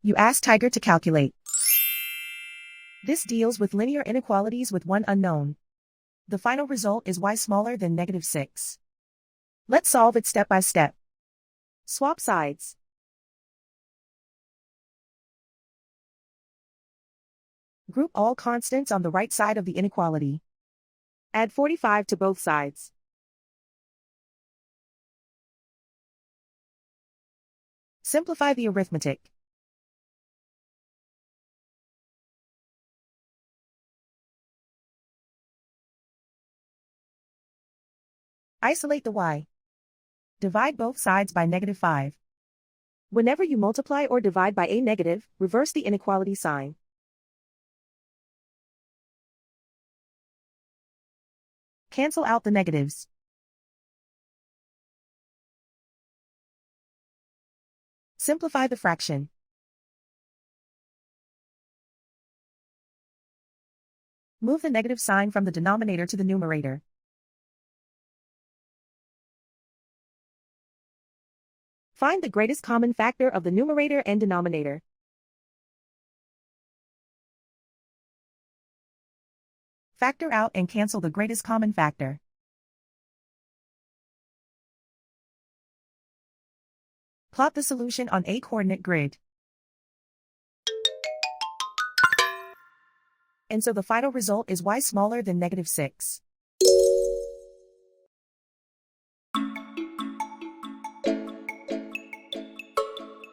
You ask Tiger to calculate. This deals with linear inequalities with one unknown. The final result is y smaller than -6. Let's solve it step by step. Swap sides. Group all constants on the right side of the inequality. Add 45 to both sides. Simplify the arithmetic. Isolate the y. Divide both sides by -5. Whenever you multiply or divide by a negative, reverse the inequality sign. Cancel out the negatives. Simplify the fraction. Move the negative sign from the denominator to the numerator. Find the greatest common factor of the numerator and denominator. Factor out and cancel the greatest common factor. Plot the solution on a coordinate grid. And so the final result is y smaller than -6.